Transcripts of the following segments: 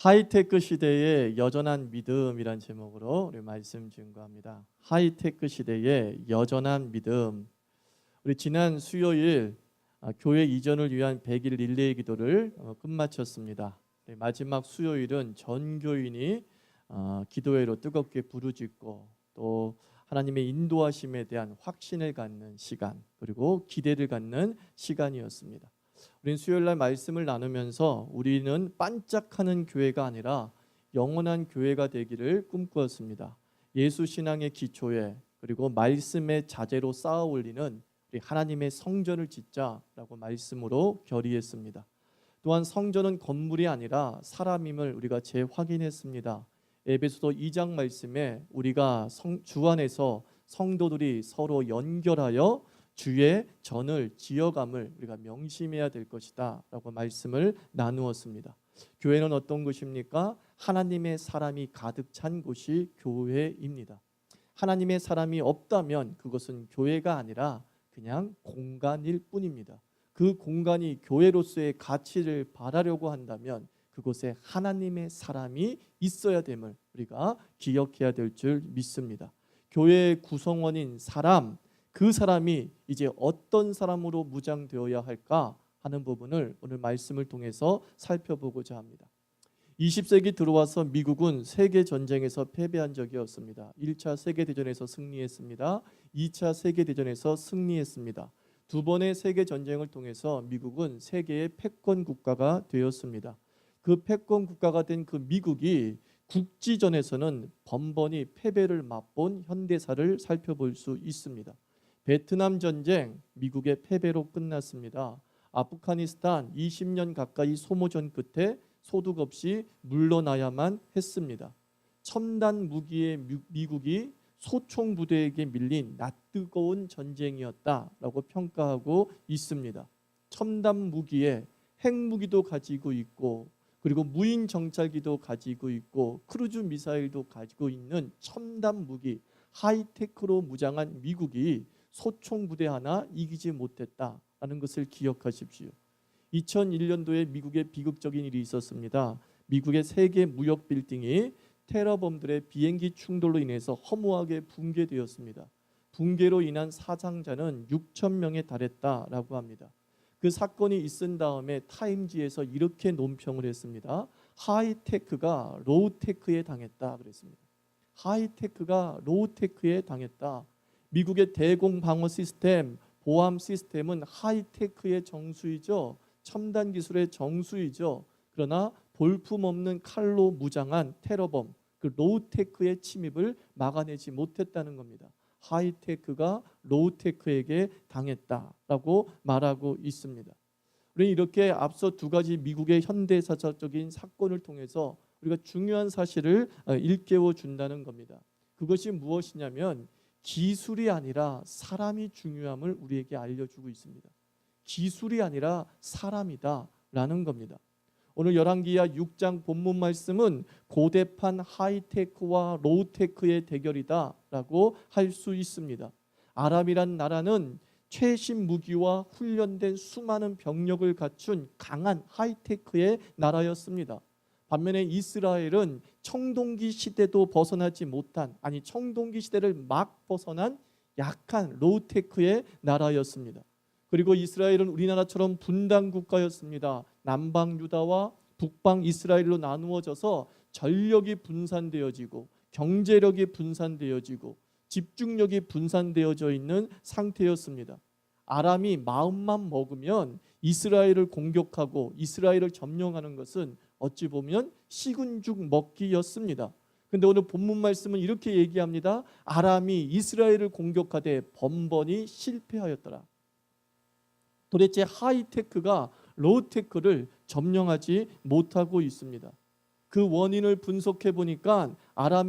하이테크 시대의 여전한 믿음이란 제목으로 우리 말씀 증거합니다. 하이테크 시대의 여전한 믿음. 우리 지난 수요일 교회 이전을 위한 100일 릴레이 기도를 끝마쳤습니다. 마지막 수요일은 전 교인이 기도회로 뜨겁게 부르짖고 또 하나님의 인도하심에 대한 확신을 갖는 시간, 그리고 기대를 갖는 시간이었습니다. 우리는 수요일날 말씀을 나누면서 우리는 반짝하는 교회가 아니라 영원한 교회가 되기를 꿈꾸었습니다. 예수 신앙의 기초에 그리고 말씀의 자재로 쌓아 올리는 우리 하나님의 성전을 짓자라고 말씀으로 결의했습니다. 또한 성전은 건물이 아니라 사람임을 우리가 재확인했습니다. 에베소서 2장 말씀에 우리가 주 안에서 성도들이 서로 연결하여 주의 전을 지어감을 우리가 명심해야 될 것이다 라고 말씀을 나누었습니다. 교회는 어떤 곳입니까? 하나님의 사람이 가득 찬 곳이 교회입니다. 하나님의 사람이 없다면 그것은 교회가 아니라 그냥 공간일 뿐입니다. 그 공간이 교회로서의 가치를 발하려고 한다면 그곳에 하나님의 사람이 있어야 됨을 우리가 기억해야 될 줄 믿습니다. 교회의 구성원인 사람, 그 사람이 이제 어떤 사람으로 무장되어야 할까 하는 부분을 오늘 말씀을 통해서 살펴보고자 합니다. 20세기 들어와서 미국은 세계 전쟁에서 패배한 적이 없습니다. 1차 세계대전에서 승리했습니다. 2차 세계대전에서 승리했습니다. 두 번의 세계 전쟁을 통해서 미국은 세계의 패권 국가가 되었습니다. 그 패권 국가가 된 그 미국이 국지전에서는 번번이 패배를 맛본 현대사를 살펴볼 수 있습니다. 베트남 전쟁 미국의 패배로 끝났습니다. 아프가니스탄 20년 가까이 소모전 끝에 소득 없이 물러나야만 했습니다. 첨단 무기의 미국이 소총 부대에게 밀린 낯뜨거운 전쟁이었다라고 평가하고 있습니다. 첨단 무기에 핵무기도 가지고 있고 그리고 무인 정찰기도 가지고 있고 크루즈 미사일도 가지고 있는 첨단 무기, 하이테크로 무장한 미국이 소총 부대 하나 이기지 못했다라는 것을 기억하십시오. 2001년도에 미국에 비극적인 일이 있었습니다. 미국의 세계 무역 빌딩이 테러범들의 비행기 충돌로 인해서 허무하게 붕괴되었습니다. 붕괴로 인한 사상자는 6천 명에 달했다라고 합니다. 그 사건이 있은 다음에 타임지에서 이렇게 논평을 했습니다. 하이테크가 로우테크에 당했다 그랬습니다. 하이테크가 로우테크에 당했다. 미국의 대공 방어 시스템, 보안 시스템은 하이테크의 정수이죠. 첨단 기술의 정수이죠. 그러나 볼품없는 칼로 무장한 테러범, 그 로우테크의 침입을 막아내지 못했다는 겁니다. 하이테크가 로우테크에게 당했다라고 말하고 있습니다. 우리는 이렇게 앞서 두 가지 미국의 현대사적인 사건을 통해서 우리가 중요한 사실을 일깨워 준다는 겁니다. 그것이 무엇이냐면 기술이 아니라 사람이 중요함을 우리에게 알려주고 있습니다. 기술이 아니라 사람이다라는 겁니다. 오늘 열왕기하 6장 본문 말씀은 고대판 하이테크와 로우테크의 대결이다라고 할 수 있습니다. 아람이란 나라는 최신 무기와 훈련된 수많은 병력을 갖춘 강한 하이테크의 나라였습니다. 반면에 이스라엘은 청동기 시대도 벗어나지 못한, 청동기 시대를 막 벗어난 약한 로우테크의 나라였습니다. 그리고 이스라엘은 우리나라처럼 분단 국가였습니다. 남방 유다와 북방 이스라엘로 나누어져서 전력이 분산되어지고 경제력이 분산되어지고 집중력이 분산되어져 있는 상태였습니다. 아람이 마음만 먹으면 이스라엘을 공격하고 이스라엘을 점령하는 것은 어찌 보면 식은죽 먹기였습니다. 그런데 오늘 본문 말씀은 이렇게 얘기합니다. 아람이 이스라엘을 공격하되 번번이 실패하였더라. 도대체 하이테크가 로우테크를 점령하지 못하고 있습니다. 그 원인을 분석해 보니까 아람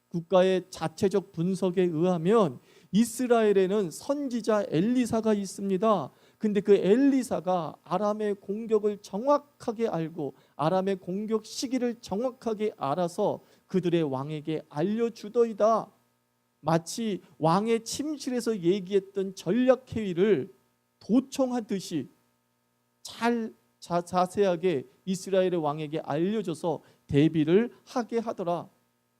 국가의 자체적 분석에 의하면 이스라엘에는 선지자 엘리사가 있습니다. 근데 그 엘리사가 아람의 공격을 정확하게 알고 아람의 공격 시기를 정확하게 알아서 그들의 왕에게 알려주더이다. 마치 왕의 침실에서 얘기했던 전략회의를 도청하듯이 잘 자세하게 이스라엘의 왕에게 알려줘서 대비를 하게 하더라.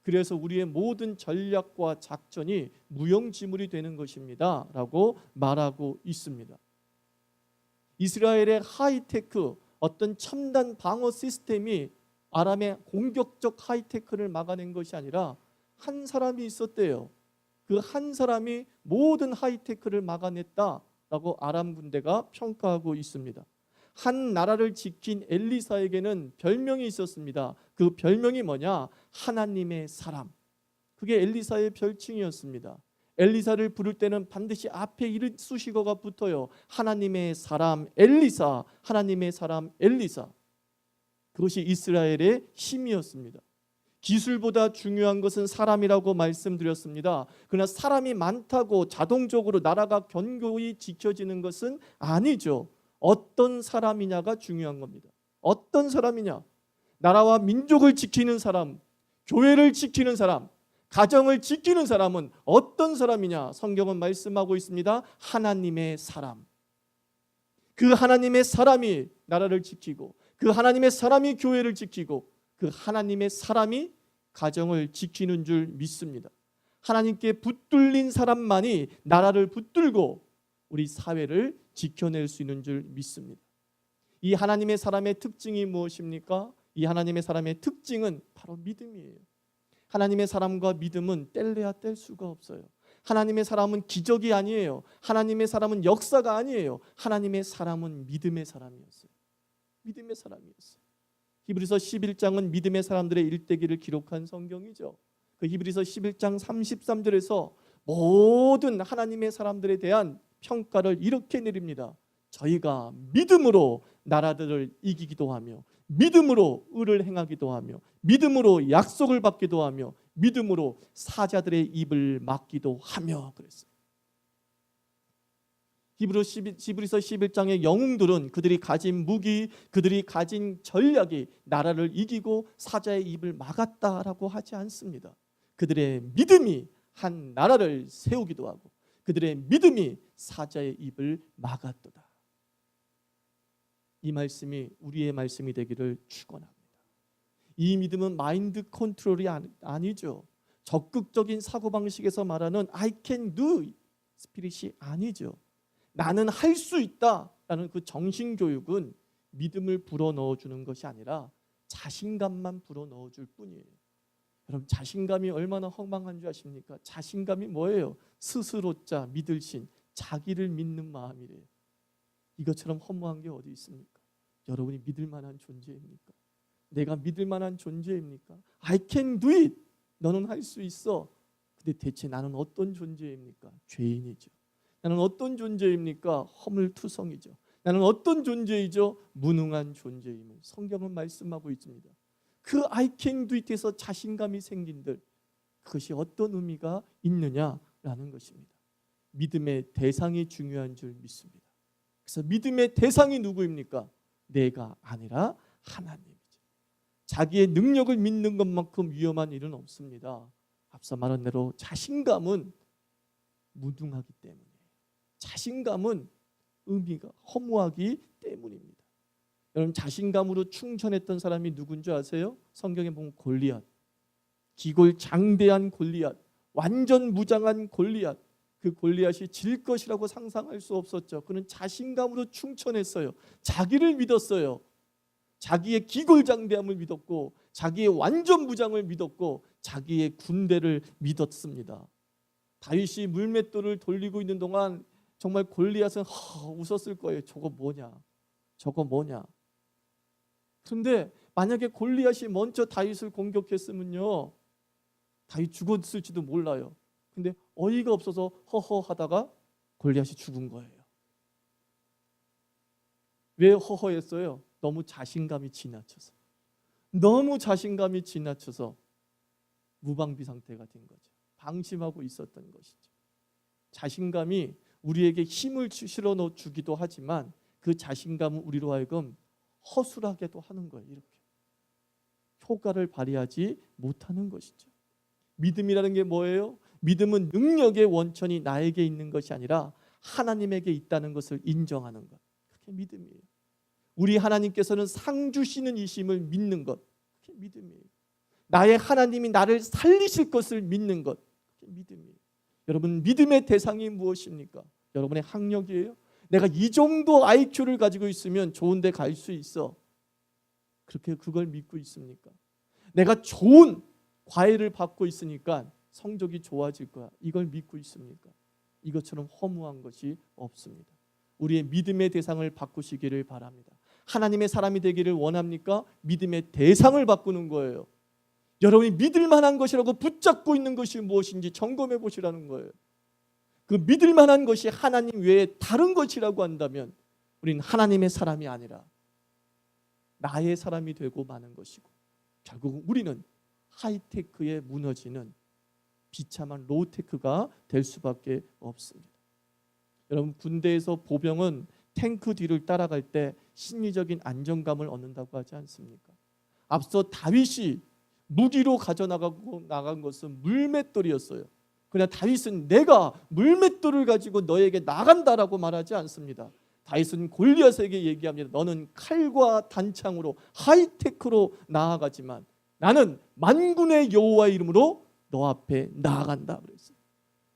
그래서 우리의 모든 전략과 작전이 무용지물이 되는 것입니다 라고 말하고 있습니다. 이스라엘의 하이테크, 어떤 첨단 방어 시스템이 아람의 공격적 하이테크를 막아낸 것이 아니라 한 사람이 있었대요. 그 한 사람이 모든 하이테크를 막아냈다라고 아람 군대가 평가하고 있습니다. 한 나라를 지킨 엘리사에게는 별명이 있었습니다. 그 별명이 뭐냐? 하나님의 사람. 그게 엘리사의 별칭이었습니다. 엘리사를 부를 때는 반드시 앞에 이런 수식어가 붙어요. 하나님의 사람 엘리사, 하나님의 사람 엘리사. 그것이 이스라엘의 힘이었습니다. 기술보다 중요한 것은 사람이라고 말씀드렸습니다. 그러나 사람이 많다고 자동적으로 나라가 견고히 지켜지는 것은 아니죠. 어떤 사람이냐가 중요한 겁니다. 어떤 사람이냐? 나라와 민족을 지키는 사람, 교회를 지키는 사람, 가정을 지키는 사람은 어떤 사람이냐? 성경은 말씀하고 있습니다. 하나님의 사람. 그 하나님의 사람이 나라를 지키고, 그 하나님의 사람이 교회를 지키고, 그 하나님의 사람이 가정을 지키는 줄 믿습니다. 하나님께 붙들린 사람만이 나라를 붙들고 우리 사회를 지켜낼 수 있는 줄 믿습니다. 이 하나님의 사람의 특징이 무엇입니까? 이 하나님의 사람의 특징은 바로 믿음이에요. 하나님의 사람과 믿음은 뗄래야 뗄 수가 없어요. 하나님의 사람은 기적이 아니에요. 하나님의 사람은 역사가 아니에요. 하나님의 사람은 믿음의 사람이었어요. 믿음의 사람이었어요. 히브리서 11장은 믿음의 사람들의 일대기를 기록한 성경이죠. 그 히브리서 11장 33절에서 모든 하나님의 사람들에 대한 평가를 이렇게 내립니다. 저희가 믿음으로 나라들을 이기기도 하며, 믿음으로 의를 행하기도 하며, 믿음으로 약속을 받기도 하며, 믿음으로 사자들의 입을 막기도 하며 그랬어요. 히브리서 11장의 영웅들은 그들이 가진 무기, 그들이 가진 전략이 나라를 이기고 사자의 입을 막았다라고 하지 않습니다. 그들의 믿음이 한 나라를 세우기도 하고 그들의 믿음이 사자의 입을 막았도다. 이 말씀이 우리의 말씀이 되기를 축원합니다. 이 믿음은 마인드 컨트롤이 아니죠. 적극적인 사고방식에서 말하는 I can do 스피릿이 아니죠. 나는 할 수 있다라는 그 정신교육은 믿음을 불어넣어주는 것이 아니라 자신감만 불어넣어줄 뿐이에요. 여러분, 자신감이 얼마나 허망한 줄 아십니까? 자신감이 뭐예요? 스스로자 믿을 신, 자기를 믿는 마음이래요. 이것처럼 허무한 게 어디 있습니까? 여러분이 믿을 만한 존재입니까? 내가 믿을 만한 존재입니까? I can do it. 너는 할 수 있어. 근데 대체 나는 어떤 존재입니까? 죄인이죠. 나는 어떤 존재입니까? 허물투성이죠. 나는 어떤 존재이죠? 무능한 존재임을 성경은 말씀하고 있습니다. 그 I can do it에서 자신감이 생긴들, 그것이 어떤 의미가 있느냐라는 것입니다. 믿음의 대상이 중요한 줄 믿습니다. 그래서 믿음의 대상이 누구입니까? 내가 아니라 하나님이죠. 자기의 능력을 믿는 것만큼 위험한 일은 없습니다. 앞서 말한 대로 자신감은 무능하기 때문이에요. 자신감은 의미가 허무하기 때문입니다. 여러분, 자신감으로 충천했던 사람이 누군지 아세요? 성경에 보면 골리앗, 기골장대한 골리앗, 완전 무장한 골리앗. 그 골리앗이 질 것이라고 상상할 수 없었죠. 그는 자신감으로 충천했어요. 자기를 믿었어요. 자기의 기골장대함을 믿었고, 자기의 완전 무장을 믿었고, 자기의 군대를 믿었습니다. 다윗이 물맷돌을 돌리고 있는 동안 정말 골리앗은 웃었을 거예요. 저거 뭐냐? 저거 뭐냐? 그런데 만약에 골리앗이 먼저 다윗을 공격했으면요, 다윗 죽었을지도 몰라요. 근데 어이가 없어서 허허하다가 골리앗이 죽은 거예요. 왜 허허했어요? 너무 자신감이 지나쳐서. 너무 자신감이 지나쳐서 무방비 상태가 된 거죠. 방심하고 있었던 것이죠. 자신감이 우리에게 힘을 실어 넣어 주기도 하지만 그 자신감은 우리로 하여금 허술하게도 하는 거예요. 이렇게 효과를 발휘하지 못하는 것이죠. 믿음이라는 게 뭐예요? 믿음은 능력의 원천이 나에게 있는 것이 아니라 하나님에게 있다는 것을 인정하는 것. 그게 믿음이에요. 우리 하나님께서는 상 주시는 이심을 믿는 것, 그게 믿음이에요. 나의 하나님이 나를 살리실 것을 믿는 것, 그게 믿음이에요. 여러분, 믿음의 대상이 무엇입니까? 여러분의 학력이에요? 내가 이 정도 IQ를 가지고 있으면 좋은 데 갈 수 있어. 그렇게 그걸 믿고 있습니까? 내가 좋은 과외를 받고 있으니까 성적이 좋아질 거야. 이걸 믿고 있습니까? 이것처럼 허무한 것이 없습니다. 우리의 믿음의 대상을 바꾸시기를 바랍니다. 하나님의 사람이 되기를 원합니까? 믿음의 대상을 바꾸는 거예요. 여러분이 믿을 만한 것이라고 붙잡고 있는 것이 무엇인지 점검해 보시라는 거예요. 그 믿을 만한 것이 하나님 외에 다른 것이라고 한다면 우리는 하나님의 사람이 아니라 나의 사람이 되고 마는 것이고, 결국 우리는 하이테크에 무너지는 비참한 로우테크가 될 수밖에 없습니다. 여러분, 군대에서 보병은 탱크 뒤를 따라갈 때 심리적인 안정감을 얻는다고 하지 않습니까? 앞서 다윗이 무기로 나간 것은 물맷돌이었어요. 그러나 다윗은 내가 물맷돌을 가지고 너에게 나간다라고 말하지 않습니다. 다윗은 골리앗에게 얘기합니다. 너는 칼과 단창으로 하이테크로 나아가지만 나는 만군의 여호와의 이름으로 너 앞에 나아간다 그랬어요.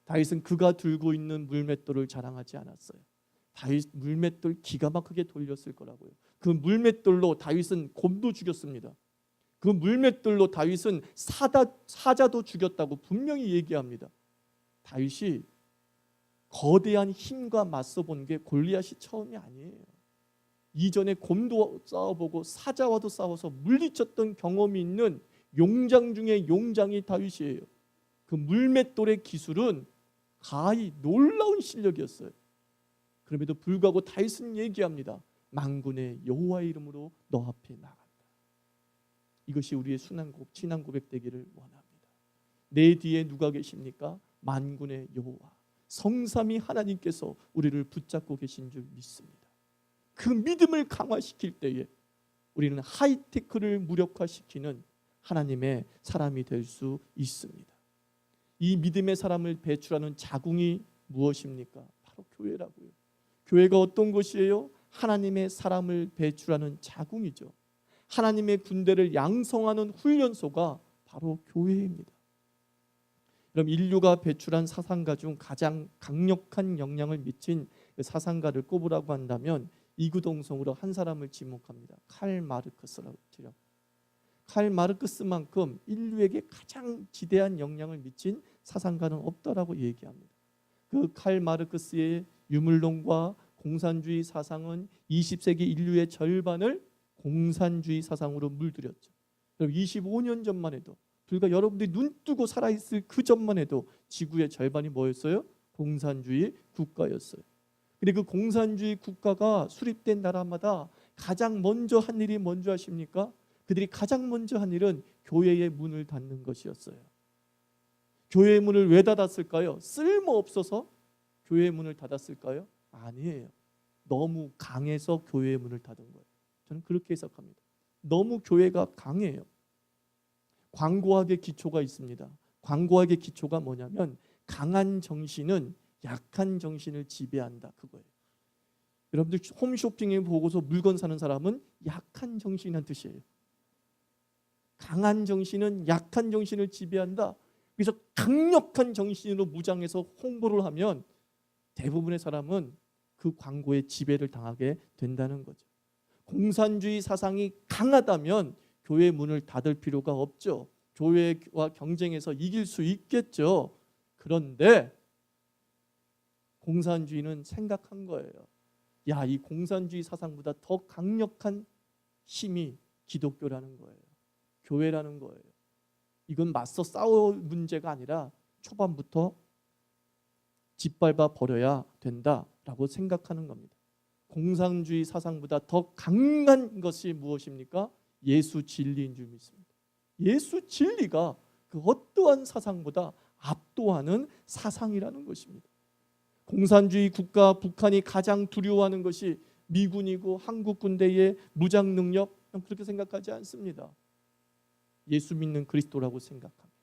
다윗은 그가 들고 있는 물맷돌을 자랑하지 않았어요. 다윗 물맷돌 기가 막히게 돌렸을 거라고요. 그 물맷돌로 다윗은 곰도 죽였습니다. 그 물맷돌로 다윗은 사자도 죽였다고 분명히 얘기합니다. 다윗이 거대한 힘과 맞서 본 게 골리앗이 처음이 아니에요. 이전에 곰도 싸워보고 사자와도 싸워서 물리쳤던 경험이 있는 용장 중에 용장이 다윗이에요. 그 물맷돌의 기술은 가히 놀라운 실력이었어요. 그럼에도 불구하고 다윗은 얘기합니다. 만군의 여호와의 이름으로 너 앞에 나간다. 이것이 우리의 신앙 고백 되기를 원합니다. 내 뒤에 누가 계십니까? 만군의 여호와, 성삼위 하나님께서 우리를 붙잡고 계신 줄 믿습니다. 그 믿음을 강화시킬 때에 우리는 하이테크를 무력화시키는 하나님의 사람이 될 수 있습니다. 이 믿음의 사람을 배출하는 자궁이 무엇입니까? 바로 교회라고요. 교회가 어떤 곳이에요? 하나님의 사람을 배출하는 자궁이죠. 하나님의 군대를 양성하는 훈련소가 바로 교회입니다. 그럼 인류가 배출한 사상가 중 가장 강력한 영향을 미친 사상가를 꼽으라고 한다면 이구동성으로 한 사람을 지목합니다. 칼 마르크스라고 해요. 칼 마르크스만큼 인류에게 가장 지대한 영향을 미친 사상가는 없다라고 얘기합니다. 그 칼 마르크스의 유물론과 공산주의 사상은 20세기 인류의 절반을 공산주의 사상으로 물들였죠. 25년 전만 해도, 불과 여러분들이 눈 뜨고 살아있을 그 전만 해도 지구의 절반이 뭐였어요? 공산주의 국가였어요. 근데 그 공산주의 국가가 수립된 나라마다 가장 먼저 한 일이 뭔지 아십니까? 그들이 가장 먼저 한 일은 교회의 문을 닫는 것이었어요. 교회의 문을 왜 닫았을까요? 쓸모없어서 교회의 문을 닫았을까요? 아니에요. 너무 강해서 교회의 문을 닫은 거예요. 저는 그렇게 해석합니다. 너무 교회가 강해요. 광고학의 기초가 있습니다. 광고학의 기초가 뭐냐면 강한 정신은 약한 정신을 지배한다, 그거예요. 여러분들 홈쇼핑에 보고서 물건 사는 사람은 약한 정신이라는 뜻이에요. 강한 정신은 약한 정신을 지배한다. 그래서 강력한 정신으로 무장해서 홍보를 하면 대부분의 사람은 그 광고에 지배를 당하게 된다는 거죠. 공산주의 사상이 강하다면 교회 문을 닫을 필요가 없죠. 교회와 경쟁해서 이길 수 있겠죠. 그런데 공산주의는 생각한 거예요. 야, 이 공산주의 사상보다 더 강력한 힘이 기독교라는 거예요. 교회라는 거예요. 이건 맞서 싸울 문제가 아니라 초반부터 짓밟아 버려야 된다라고 생각하는 겁니다. 공산주의 사상보다 더 강한 것이 무엇입니까? 예수 진리인 줄 믿습니다. 예수 진리가 그 어떠한 사상보다 압도하는 사상이라는 것입니다. 공산주의 국가 북한이 가장 두려워하는 것이 미군이고 한국 군대의 무장 능력, 그렇게 생각하지 않습니다. 예수 믿는 그리스도라고 생각합니다.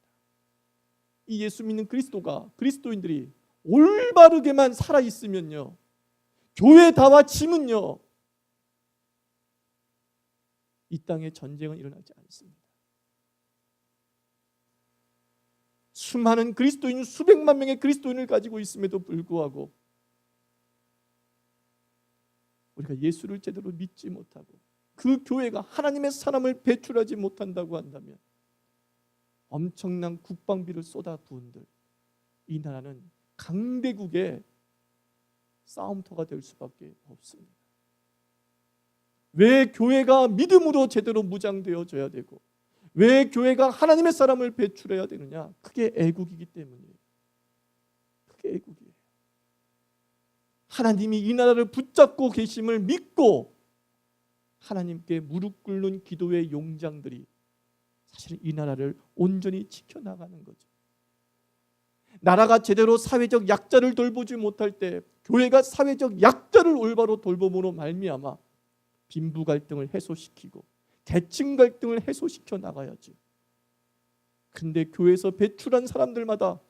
이 예수 믿는 그리스도인들이 올바르게만 살아있으면요, 교회 다와 짐은요 이 땅에 전쟁은 일어나지 않습니다. 수많은 그리스도인, 수백만 명의 그리스도인을 가지고 있음에도 불구하고 우리가 예수를 제대로 믿지 못하고 그 교회가 하나님의 사람을 배출하지 못한다고 한다면 엄청난 국방비를 쏟아부은들 이 나라는 강대국의 싸움터가 될 수밖에 없습니다. 왜 교회가 믿음으로 제대로 무장되어져야 되고 왜 교회가 하나님의 사람을 배출해야 되느냐? 그게 애국이기 때문이에요. 그게 애국이에요. 하나님이 이 나라를 붙잡고 계심을 믿고 하나님께 무릎 꿇는 기도의 용장들이 사실 이 나라를 온전히 지켜나가는 거죠. 나라가 제대로 사회적 약자를 돌보지 못할 때 교회가 사회적 약자를 올바로 돌봄으로 말미암아 빈부 갈등을 해소시키고 계층 갈등을 해소시켜 나가야지. 근데 교회에서 배출한 사람들마다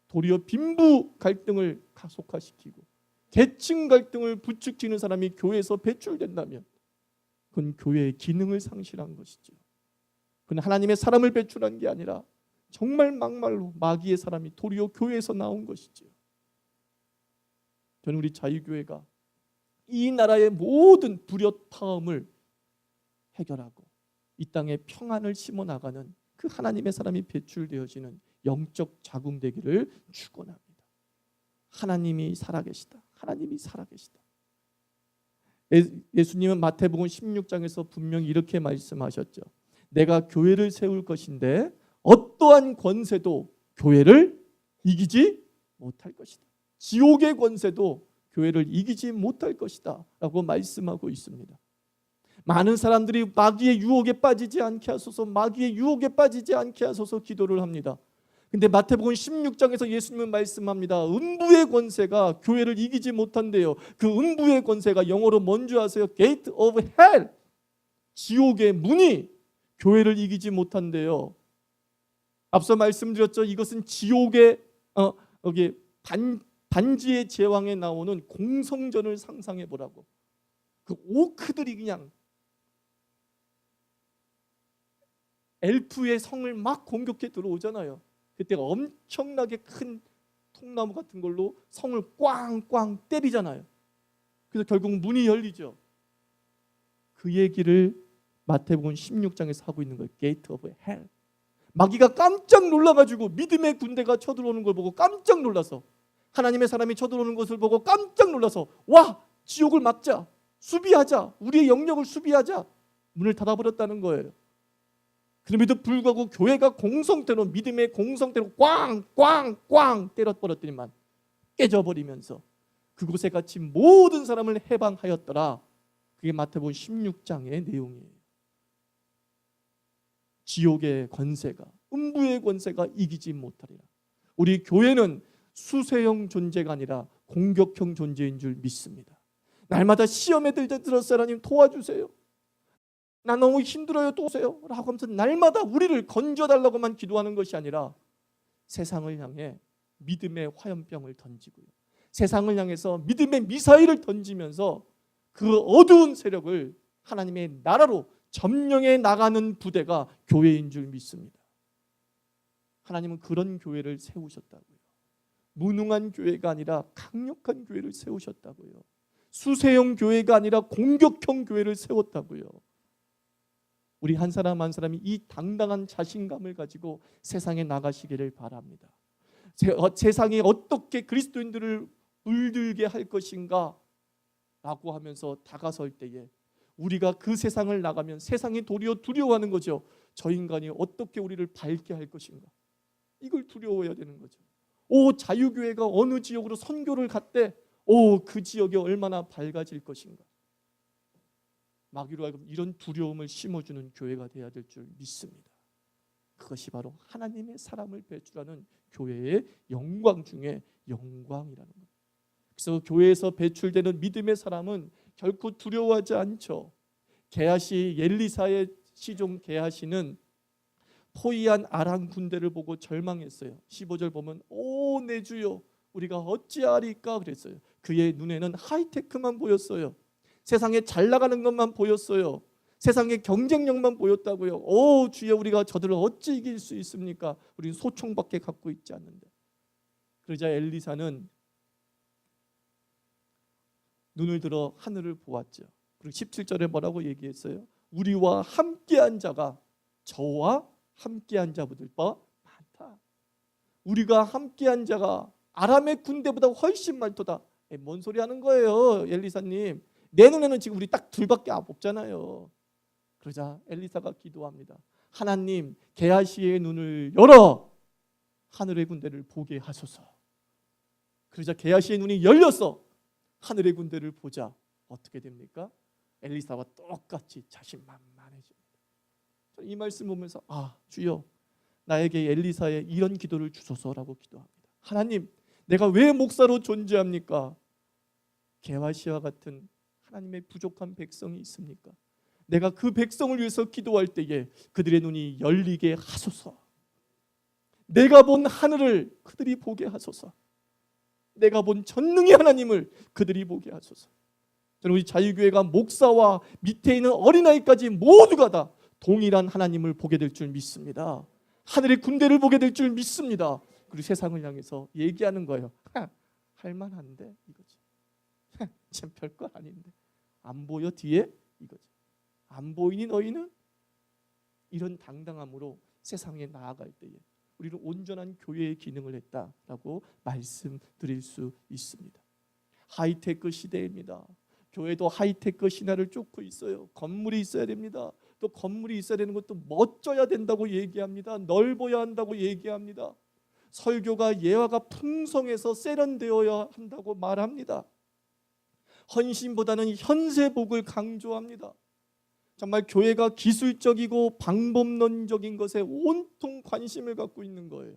도리어 빈부 갈등을 가속화시키고 계층 갈등을 부추기는 사람이 교회에서 배출된다면 그건 교회의 기능을 상실한 것이죠. 그건 하나님의 사람을 배출한 게 아니라 정말 막말로 마귀의 사람이 도리어 교회에서 나온 것이죠. 저는 우리 자유교회가 이 나라의 모든 불협화음을 해결하고 이 땅에 평안을 심어 나가는 그 하나님의 사람이 배출되어지는 영적 자궁되기를 축원합니다. 하나님이 살아계시다. 하나님이 살아계시다. 예수님은 마태복음 16장에서 분명히 이렇게 말씀하셨죠. 내가 교회를 세울 것인데 어떠한 권세도 교회를 이기지 못할 것이다. 지옥의 권세도 교회를 이기지 못할 것이다 라고 말씀하고 있습니다. 많은 사람들이 마귀의 유혹에 빠지지 않게 하소서, 마귀의 유혹에 빠지지 않게 하소서 기도를 합니다. 근데 마태복음 16장에서 예수님은 말씀합니다. 음부의 권세가 교회를 이기지 못한대요. 그 음부의 권세가 영어로 뭔지 아세요? Gate of Hell, 지옥의 문이 교회를 이기지 못한대요. 앞서 말씀드렸죠. 이것은 지옥의 여기 반지의 제왕에 나오는 공성전을 상상해 보라고. 그 오크들이 그냥 엘프의 성을 막 공격해 들어오잖아요. 그때 엄청나게 큰 통나무 같은 걸로 성을 꽝꽝 때리잖아요. 그래서 결국 문이 열리죠. 그 얘기를 마태복음 16장에서 하고 있는 거예요. Gate of Hell. 마귀가 깜짝 놀라가지고 믿음의 군대가 쳐들어오는 걸 보고 깜짝 놀라서 하나님의 사람이 쳐들어오는 것을 보고 깜짝 놀라서 와! 지옥을 막자! 수비하자! 우리의 영역을 수비하자! 문을 닫아버렸다는 거예요. 그럼에도 불구하고 교회가 공성대로 믿음의 공성대로 꽝꽝꽝 때려버렸더니만 깨져버리면서 그곳에 갇힌 모든 사람을 해방하였더라. 그게 마태복음 16장의 내용이에요. 지옥의 권세가, 음부의 권세가 이기지 못하리라. 우리 교회는 수세형 존재가 아니라 공격형 존재인 줄 믿습니다. 날마다 시험에 들어서 하나님 도와주세요. 나 너무 힘들어요. 도와주세요. 라고 하면서 날마다 우리를 건져달라고만 기도하는 것이 아니라 세상을 향해 믿음의 화염병을 던지고요. 세상을 향해서 믿음의 미사일을 던지면서 그 어두운 세력을 하나님의 나라로 점령해 나가는 부대가 교회인 줄 믿습니다. 하나님은 그런 교회를 세우셨다고요. 무능한 교회가 아니라 강력한 교회를 세우셨다고요. 수세형 교회가 아니라 공격형 교회를 세웠다고요. 우리 한 사람 한 사람이 이 당당한 자신감을 가지고 세상에 나가시기를 바랍니다. 세상이 어떻게 그리스도인들을 물들게 할 것인가 라고 하면서 다가설 때에 우리가 그 세상을 나가면 세상이 도리어 두려워하는 거죠. 저 인간이 어떻게 우리를 밝게 할 것인가. 이걸 두려워해야 되는 거죠. 자유교회가 어느 지역으로 선교를 갔대. 그 지역이 얼마나 밝아질 것인가. 마귀로 하여금 이런 두려움을 심어주는 교회가 되어야 될 줄 믿습니다. 그것이 바로 하나님의 사람을 배출하는 교회의 영광 중에 영광이라는 거예요. 그래서 교회에서 배출되는 믿음의 사람은 결코 두려워하지 않죠. 게하시, 엘리사의 시종 게하시는 포위한 아람 군대를 보고 절망했어요. 15절 보면 내 주여 우리가 어찌하리까 그랬어요. 그의 눈에는 하이테크만 보였어요. 세상에 잘 나가는 것만 보였어요. 세상의 경쟁력만 보였다고요. 오 주여, 우리가 저들을 어찌 이길 수 있습니까? 우리는 소총밖에 갖고 있지 않는데. 그러자 엘리사는 눈을 들어 하늘을 보았죠. 그리고 17절에 뭐라고 얘기했어요? 우리와 함께한 자가 저와 함께한 자보다 많다. 우리가 함께한 자가 아람의 군대보다 훨씬 많도다. 뭔 소리 하는 거예요, 엘리사님? 내 눈에는 지금 우리 딱 둘밖에 없잖아요. 그러자 엘리사가 기도합니다. 하나님, 게하시의 눈을 열어 하늘의 군대를 보게 하소서. 그러자 게하시의 눈이 열렸어. 하늘의 군대를 보자. 어떻게 됩니까? 엘리사와 똑같이 자신만만해집니다. 이 말씀 보면서 주여, 나에게 엘리사의 이런 기도를 주소서라고 기도합니다. 하나님, 내가 왜 목사로 존재합니까? 게하시와 같은 하나님의 부족한 백성이 있습니까? 내가 그 백성을 위해서 기도할 때에 그들의 눈이 열리게 하소서. 내가 본 하늘을 그들이 보게 하소서. 내가 본 전능의 하나님을 그들이 보게 하소서. 저는 우리 자유교회가 목사와 밑에 있는 어린아이까지 모두가 다 동일한 하나님을 보게 될 줄 믿습니다. 하늘의 군대를 보게 될 줄 믿습니다. 그리고 세상을 향해서 얘기하는 거예요. 할만한데 이거지. 참 별거 아닌데. 안 보여 뒤에? 이거지. 안 보이니 너희는? 이런 당당함으로 세상에 나아갈 때에 우리는 온전한 교회의 기능을 했다라고 말씀드릴 수 있습니다. 하이테크 시대입니다. 교회도 하이테크 신화를 쫓고 있어요. 건물이 있어야 됩니다. 또 건물이 있어야 되는 것도 멋져야 된다고 얘기합니다. 넓어야 한다고 얘기합니다. 설교가 예화가 풍성해서 세련되어야 한다고 말합니다. 헌신보다는 현세복을 강조합니다. 정말 교회가 기술적이고 방법론적인 것에 온통 관심을 갖고 있는 거예요.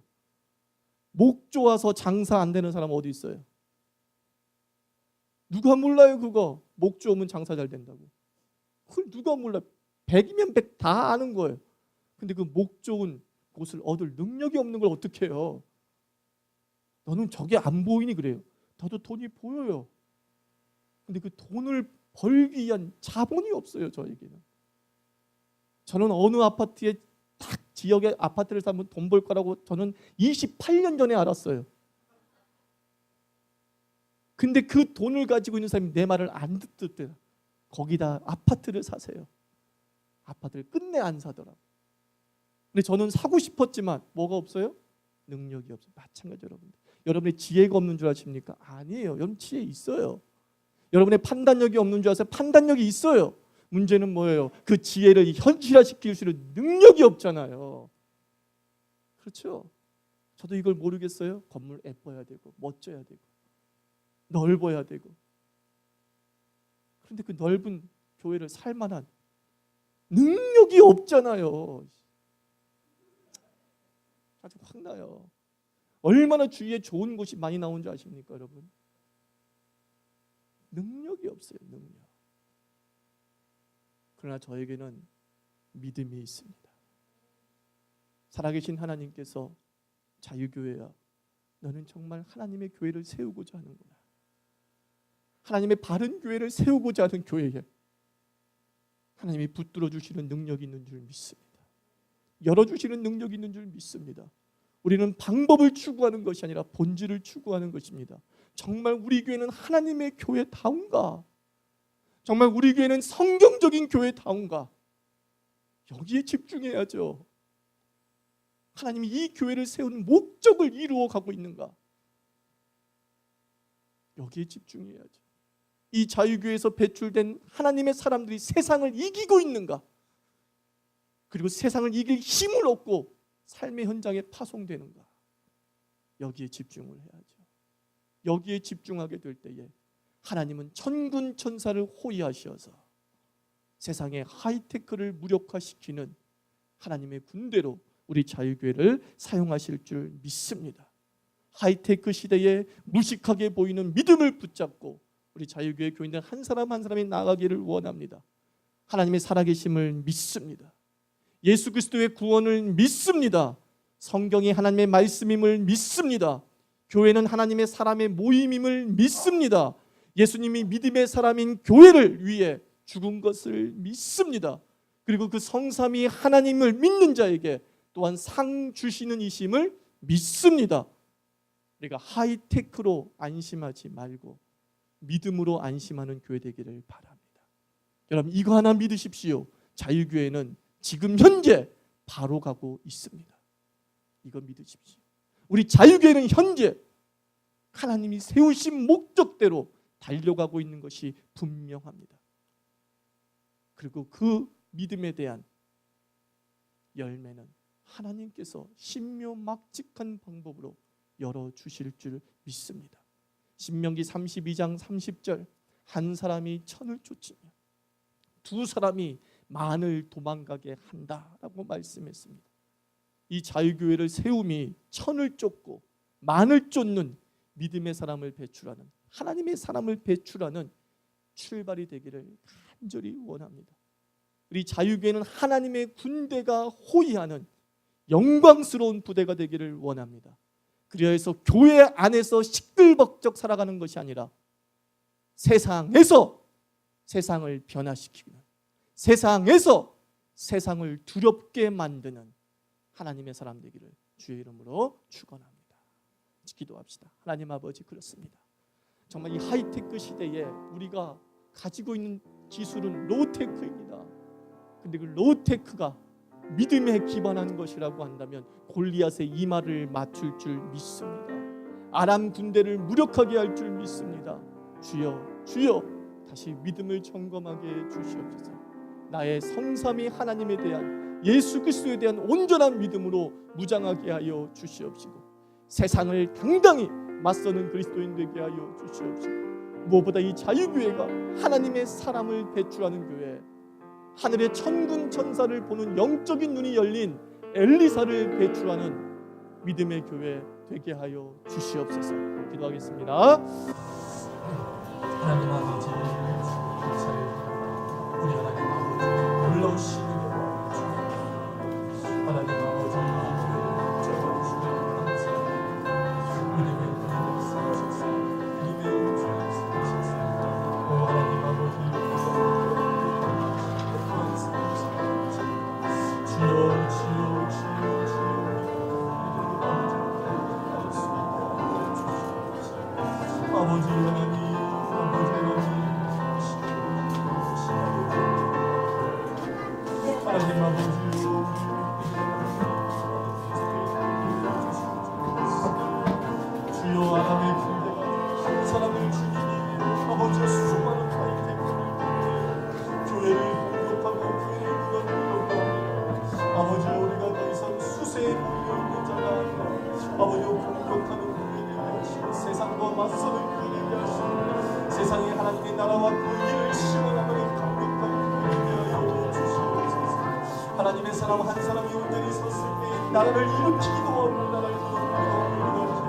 목 좋아서 장사 안 되는 사람 어디 있어요? 누가 몰라요 그거? 목 좋으면 장사 잘 된다고. 그걸 누가 몰라? 100이면 100 다 아는 거예요. 근데 그 목 좋은 곳을 얻을 능력이 없는 걸 어떻게 해요? 너는 저게 안 보이니 그래요. 저도 돈이 보여요. 근데 그 돈을 벌기 위한 자본이 없어요 저에게는. 저는 어느 아파트에 딱 지역에 아파트를 사면 돈 벌 거라고 저는 28년 전에 알았어요. 근데 그 돈을 가지고 있는 사람이 내 말을 안 듣더라. 거기다 아파트를 사세요. 아파트를 끝내 안 사더라고. 근데 저는 사고 싶었지만 뭐가 없어요? 능력이 없어요. 마찬가지 여러분들. 여러분의 지혜가 없는 줄 아십니까? 아니에요. 여러분 지혜 있어요. 여러분의 판단력이 없는 줄 아세요? 판단력이 있어요. 문제는 뭐예요? 그 지혜를 현실화시킬 수 있는 능력이 없잖아요. 그렇죠? 저도 이걸 모르겠어요. 건물 예뻐야 되고 멋져야 되고 넓어야 되고. 그런데 그 넓은 교회를 살 만한 능력이 없잖아요. 아주 황나요. 얼마나 주위에 좋은 곳이 많이 나온 줄 아십니까 여러분? 능력이 없어요. 능력. 그러나 저에게는 믿음이 있습니다. 살아계신 하나님께서 자유교회야, 너는 정말 하나님의 교회를 세우고자 하는구나. 하나님의 바른 교회를 세우고자 하는 교회에 하나님이 붙들어 주시는 능력이 있는 줄 믿습니다. 열어주시는 능력이 있는 줄 믿습니다. 우리는 방법을 추구하는 것이 아니라 본질을 추구하는 것입니다. 정말 우리 교회는 하나님의 교회다운가? 정말 우리 교회는 성경적인 교회다운가? 여기에 집중해야죠. 하나님이 이 교회를 세운 목적을 이루어 가고 있는가? 여기에 집중해야죠. 이 자유교회에서 배출된 하나님의 사람들이 세상을 이기고 있는가? 그리고 세상을 이길 힘을 얻고 삶의 현장에 파송되는가? 여기에 집중을 해야죠. 여기에 집중하게 될 때에 하나님은 천군 천사를 호위하셔서 세상의 하이테크를 무력화시키는 하나님의 군대로 우리 자유교회를 사용하실 줄 믿습니다. 하이테크 시대에 무식하게 보이는 믿음을 붙잡고 우리 자유교회 교인들 한 사람 한 사람이 나아가기를 원합니다. 하나님의 살아계심을 믿습니다. 예수 그리스도의 구원을 믿습니다. 성경이 하나님의 말씀임을 믿습니다. 교회는 하나님의 사람의 모임임을 믿습니다. 예수님이 믿음의 사람인 교회를 위해 죽은 것을 믿습니다. 그리고 그 성삼위 하나님을 믿는 자에게 또한 상 주시는 이심을 믿습니다. 우리가 하이테크로 안심하지 말고 믿음으로 안심하는 교회 되기를 바랍니다. 여러분, 이거 하나 믿으십시오. 자유교회는 지금 현재 바로 가고 있습니다. 이거 믿으십시오. 우리 자유교회는 현재 하나님이 세우신 목적대로 달려가고 있는 것이 분명합니다. 그리고 그 믿음에 대한 열매는 하나님께서 신묘막직한 방법으로 열어주실 줄 믿습니다. 신명기 32장 30절, 한 사람이 천을 쫓으며 두 사람이 만을 도망가게 한다라고 말씀했습니다. 이 자유교회를 세움이 천을 쫓고 만을 쫓는 믿음의 사람을 배출하는, 하나님의 사람을 배출하는 출발이 되기를 간절히 원합니다. 우리 자유교회는 하나님의 군대가 호위하는 영광스러운 부대가 되기를 원합니다. 그래서 교회 안에서 시끌벅적 살아가는 것이 아니라 세상에서 세상을 변화시키는, 세상에서 세상을 두렵게 만드는 하나님의 사람 되기를 주의 이름으로 축원합니다. 기도합시다. 하나님 아버지, 그렇습니다. 정말 이 하이테크 시대에 우리가 가지고 있는 기술은 로우테크입니다. 근데 그 로우테크가 믿음에 기반한 것이라고 한다면 골리앗의 이마를 맞출 줄 믿습니다. 아람 군대를 무력하게 할 줄 믿습니다. 주여, 주여, 다시 믿음을 점검하게 해 주시옵소서. 나의 성삼위 하나님에 대한, 예수 그리스도에 대한 온전한 믿음으로 무장하게 하여 주시옵시고, 세상을 당당히 맞서는 그리스도인 되게 하여 주시옵시고, 무엇보다 이 자유교회가 하나님의 사람을 배출하는 교회, 하늘의 천군 천사를 보는 영적인 눈이 열린 엘리사를 배출하는 믿음의 교회 되게 하여 주시옵소서. 기도하겠습니다. 하나님 아버지, 우리 하나님 아버지 놀라우시는 하나님 아버지, 세상에 하나님의 나라와 그 일을 실현하는 강력한 믿음이 하여 주시옵소서. 하나님의 사람 한 사람이 온전히 섰을 때 나라를 일으키기도 하고 나라를 이루어지게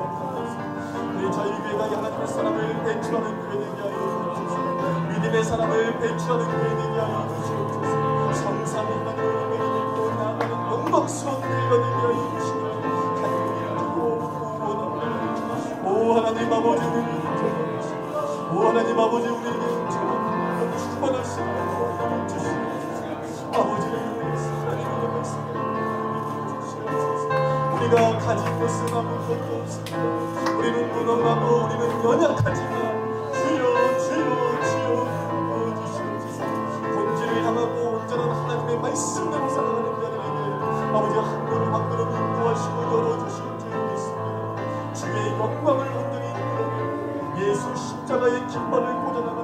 우리 자유교회가 하나님의 사람을 배출하는 교회 되게 하여 주시옵소서. 믿음의 사람을 배출하는 교회 되게 하여 주시옵소서. 성삼위 하나님을 믿고 나아가는 영광스러운 교회가 되게 하여 주시옵소서. 오 하나님 아버지, 오 하나님 아버지, 우리에게 충만하신 하나님 주시옵소서. 아버지를 하나님의 말씀을 주시옵소서. 우리가 가진 것은 아무것도 없습니다. 우리는 무능하고 우리는 연약하지만 주여 주여 주여 주시옵소서. 본질을 향하고 온전한 하나님의 말씀대로 살아가는 자들에게 아버지 한 걸음 한 걸음 인도하시고 열어주실 줄 믿습니다. 주의 영광을 온전히 예수 십자가의 깃발을 꽂아나가는